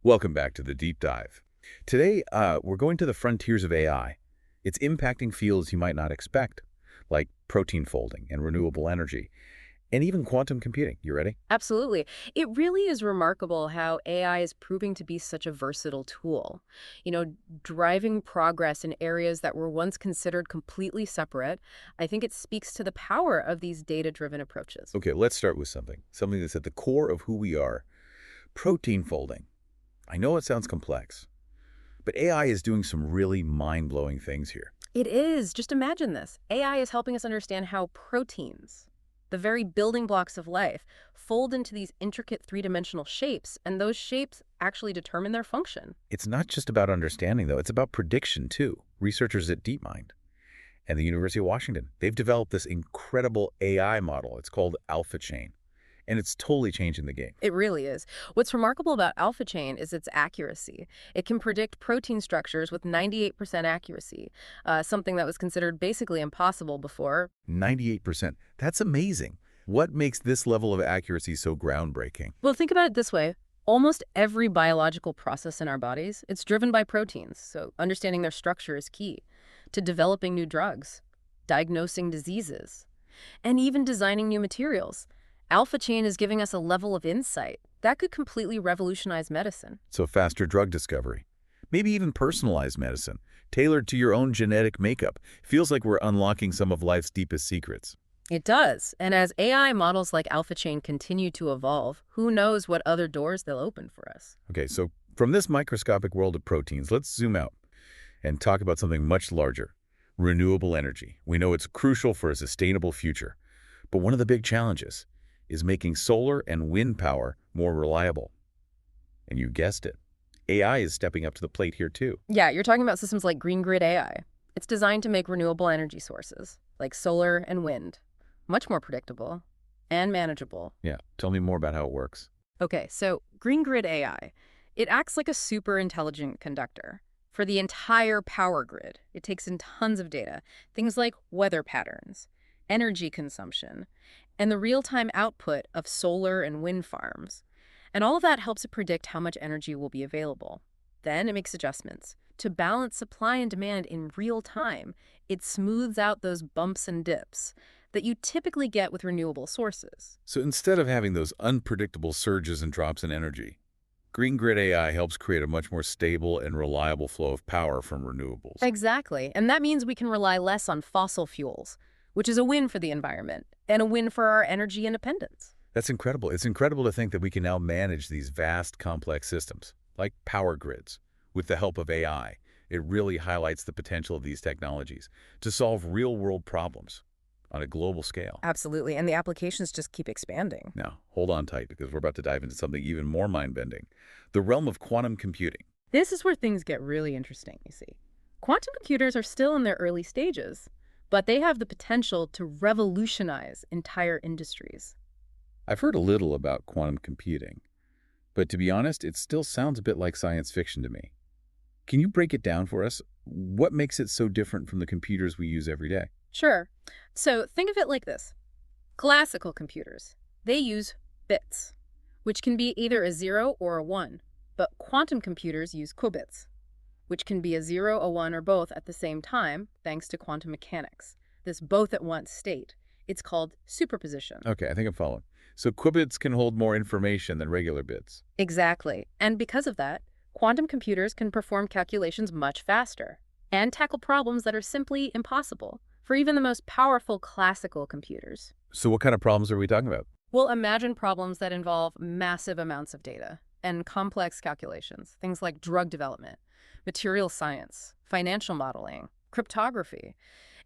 Welcome back to the deep dive. Today, we're going to the frontiers of AI. It's impacting fields you might not expect, like protein folding and renewable energy, and even quantum computing. You ready? Absolutely. It really is remarkable how AI is proving to be such a versatile tool. You know, driving progress in areas that were once considered completely separate. I think it speaks to the power of these data-driven approaches. Okay, let's start with something that's at the core of who we are. Protein folding. I know it sounds complex, but AI is doing some really mind-blowing things here. It is. Just imagine this. AI is helping us understand how proteins, the very building blocks of life, fold into these intricate three-dimensional shapes, and those shapes actually determine their function. It's not just about understanding, though. It's about prediction, too. Researchers at DeepMind and the University of Washington, they've developed this incredible AI model. It's called AlphaChain, and it's totally changing the game. It really is. What's remarkable about AlphaChain is its accuracy. It can predict protein structures with 98% accuracy, something that was considered basically impossible before. 98%. That's amazing. What makes this level of accuracy so groundbreaking? Well, think about it this way. Almost every biological process in our bodies, it's driven by proteins, so understanding their structure is key to developing new drugs, diagnosing diseases, and even designing new materials. AlphaChain is giving us a level of insight that could completely revolutionize medicine. So faster drug discovery, maybe even personalized medicine, tailored to your own genetic makeup. Feels like we're unlocking some of life's deepest secrets. It does. And as AI models like AlphaChain continue to evolve, who knows what other doors they'll open for us. Okay, so from this microscopic world of proteins, let's zoom out and talk about something much larger, renewable energy. We know it's crucial for a sustainable future. But one of the big challenges is making solar and wind power more reliable. And you guessed it, AI is stepping up to the plate here too. Yeah, you're talking about systems like GreenGrid AI. It's designed to make renewable energy sources, like solar and wind, much more predictable and manageable. Yeah, tell me more about how it works. Okay, so GreenGrid AI, it acts like a super intelligent conductor for the entire power grid. It takes in tons of data, things like weather patterns, energy consumption, and the real-time output of solar and wind farms. And all of that helps it predict how much energy will be available. Then it makes adjustments to balance supply and demand in real time. It smooths out those bumps and dips that you typically get with renewable sources. So instead of having those unpredictable surges and drops in energy, GreenGrid AI helps create a much more stable and reliable flow of power from renewables. Exactly. And that means we can rely less on fossil fuels, which is a win for the environment and a win for our energy independence. That's incredible. It's incredible to think that we can now manage these vast, complex systems, like power grids, with the help of AI. It really highlights the potential of these technologies to solve real-world problems on a global scale. Absolutely. And the applications just keep expanding. Now, hold on tight because we're about to dive into something even more mind-bending, the realm of quantum computing. This is where things get really interesting, you see. Quantum computers are still in their early stages, but they have the potential to revolutionize entire industries. I've heard a little about quantum computing, but to be honest, it still sounds a bit like science fiction to me. Can you break it down for us? What makes it so different from the computers we use every day? Sure. So think of it like this. Classical computers, they use bits, which can be either a 0 or a 1. But quantum computers use qubits, which can be a 0, a 1, or both at the same time, thanks to quantum mechanics. This both-at-once state, it's called superposition. Okay, I think I'm following. So qubits can hold more information than regular bits. Exactly. And because of that, quantum computers can perform calculations much faster and tackle problems that are simply impossible for even the most powerful classical computers. So what kind of problems are we talking about? Well, imagine problems that involve massive amounts of data and complex calculations, things like drug development, material science, financial modeling, cryptography,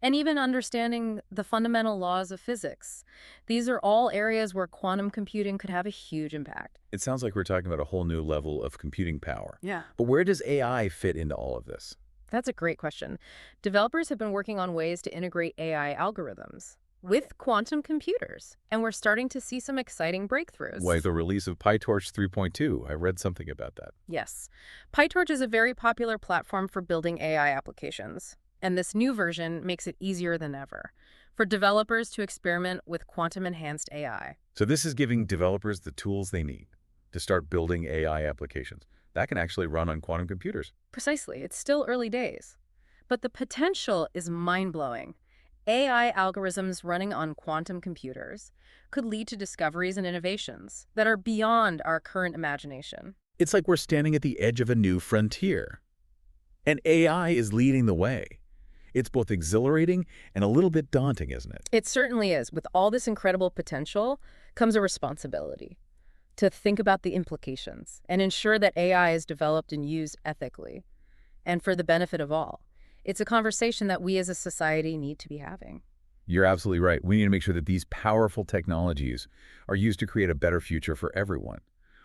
and even understanding the fundamental laws of physics. These are all areas where quantum computing could have a huge impact. It sounds like we're talking about a whole new level of computing power. Yeah. But where does AI fit into all of this? That's a great question. Developers have been working on ways to integrate AI algorithms with quantum computers, and we're starting to see some exciting breakthroughs. Like the release of PyTorch 3.2. I read something about that. Yes. PyTorch is a very popular platform for building AI applications, and this new version makes it easier than ever for developers to experiment with quantum-enhanced AI. So this is giving developers the tools they need to start building AI applications. that can actually run on quantum computers. Precisely. It's still early days. But the potential is mind-blowing. AI algorithms running on quantum computers could lead to discoveries and innovations that are beyond our current imagination. It's like we're standing at the edge of a new frontier. And AI is leading the way. It's both exhilarating and a little bit daunting, isn't it? It certainly is. With all this incredible potential comes a responsibility to think about the implications and ensure that AI is developed and used ethically and for the benefit of all. It's a conversation that we as a society need to be having. You're absolutely right. We need to make sure that these powerful technologies are used to create a better future for everyone.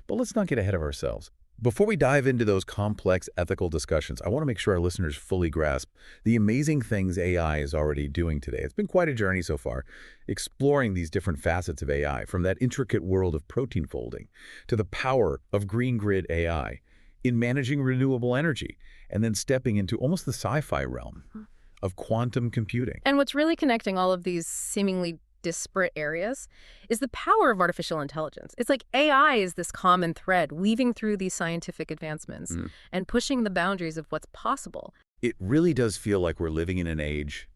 But let's not get ahead of ourselves. Before we dive into those complex ethical discussions, I want to make sure our listeners fully grasp the amazing things AI is already doing today. It's been quite a journey so far, exploring these different facets of AI, from that intricate world of protein folding to the power of GreenGrid AI in managing renewable energy, and then stepping into almost the sci-fi realm of quantum computing. And what's really connecting all of these seemingly disparate areas is the power of artificial intelligence. It's like AI is this common thread weaving through these scientific advancements and pushing the boundaries of what's possible. It really does feel like we're living in an age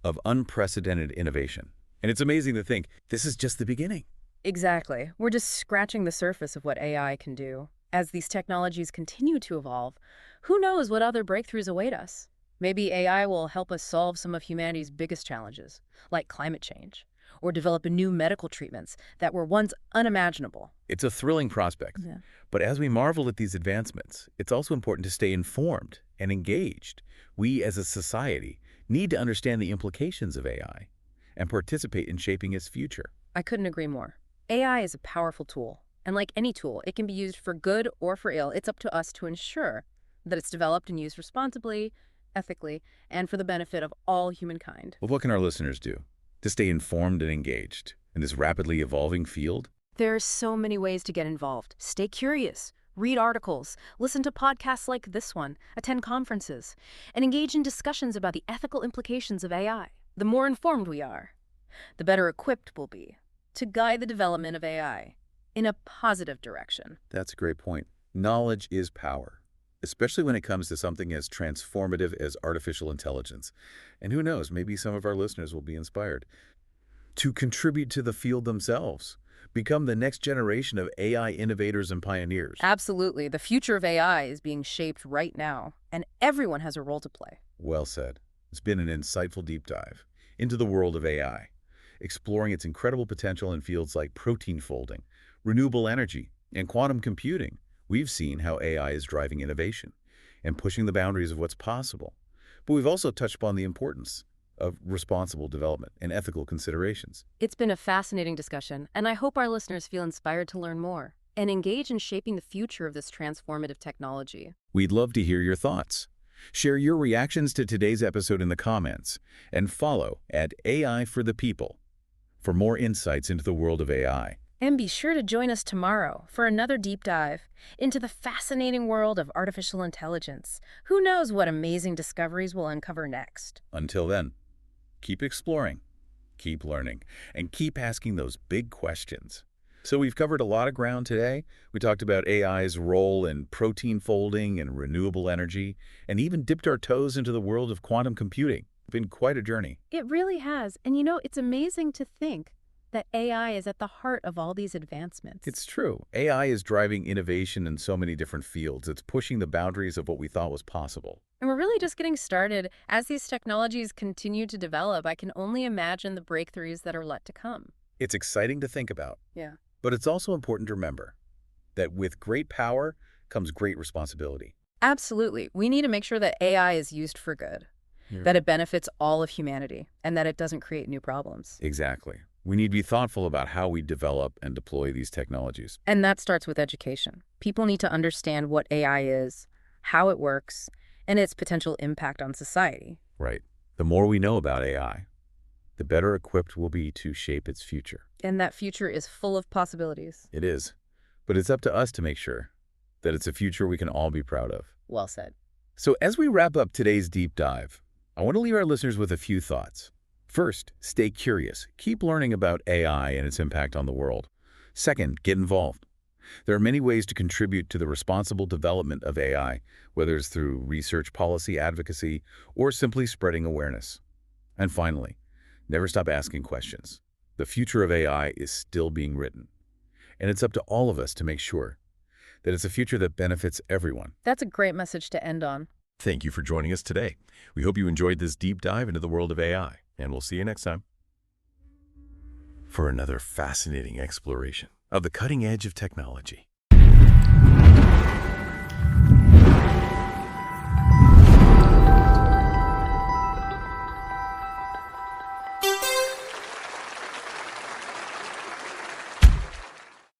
of unprecedented innovation. And it's amazing to think this is just the beginning. Exactly. We're just scratching the surface of what AI can do. As these technologies continue to evolve, who knows what other breakthroughs await us? Maybe AI will help us solve some of humanity's biggest challenges, like climate change, or develop new medical treatments that were once unimaginable. It's a thrilling prospect. Yeah. But as we marvel at these advancements, it's also important to stay informed and engaged. We as a society need to understand the implications of AI and participate in shaping its future. I couldn't agree more. AI is a powerful tool, and like any tool, it can be used for good or for ill. It's up to us to ensure that it's developed and used responsibly, ethically, and for the benefit of all humankind. Well, what can our listeners do to stay informed and engaged in this rapidly evolving field? There are so many ways to get involved. Stay curious, read articles, listen to podcasts like this one, attend conferences, and engage in discussions about the ethical implications of AI. The more informed we are, the better equipped we'll be to guide the development of AI in a positive direction. That's a great point. Knowledge is power, especially when it comes to something as transformative as artificial intelligence. And who knows, maybe some of our listeners will be inspired to contribute to the field themselves, become the next generation of AI innovators and pioneers. Absolutely. The future of AI is being shaped right now, and everyone has a role to play. Well said. It's been an insightful deep dive into the world of AI, exploring its incredible potential in fields like protein folding, renewable energy, and quantum computing. We've seen how AI is driving innovation and pushing the boundaries of what's possible. But we've also touched upon the importance of responsible development and ethical considerations. It's been a fascinating discussion, and I hope our listeners feel inspired to learn more and engage in shaping the future of this transformative technology. We'd love to hear your thoughts. Share your reactions to today's episode in the comments, and follow at AI for the People for more insights into the world of AI. And be sure to join us tomorrow for another deep dive into the fascinating world of artificial intelligence. Who knows what amazing discoveries we'll uncover next? Until then, keep exploring, keep learning, and keep asking those big questions. So we've covered a lot of ground today. We talked about AI's role in protein folding and renewable energy, and even dipped our toes into the world of quantum computing. It's been quite a journey. It really has. And you know, it's amazing to think that AI is at the heart of all these advancements. It's true. AI is driving innovation in so many different fields. It's pushing the boundaries of what we thought was possible. And we're really just getting started. As these technologies continue to develop, I can only imagine the breakthroughs that are yet to come. It's exciting to think about. Yeah. But it's also important to remember that with great power comes great responsibility. Absolutely. We need to make sure that AI is used for good, that it benefits all of humanity, and that it doesn't create new problems. Exactly. We need to be thoughtful about how we develop and deploy these technologies. And that starts with education. People need to understand what AI is, how it works, and its potential impact on society. Right. The more we know about AI, the better equipped we'll be to shape its future. And that future is full of possibilities. It is. But it's up to us to make sure that it's a future we can all be proud of. Well said. So as we wrap up today's deep dive, I want to leave our listeners with a few thoughts. First, stay curious. Keep learning about AI and its impact on the world. Second, get involved. There are many ways to contribute to the responsible development of AI, whether it's through research policy advocacy or simply spreading awareness. And finally, never stop asking questions. The future of AI is still being written, and it's up to all of us to make sure that it's a future that benefits everyone. That's a great message to end on. Thank you for joining us today. We hope you enjoyed this deep dive into the world of AI, and we'll see you next time for another fascinating exploration of the cutting edge of technology.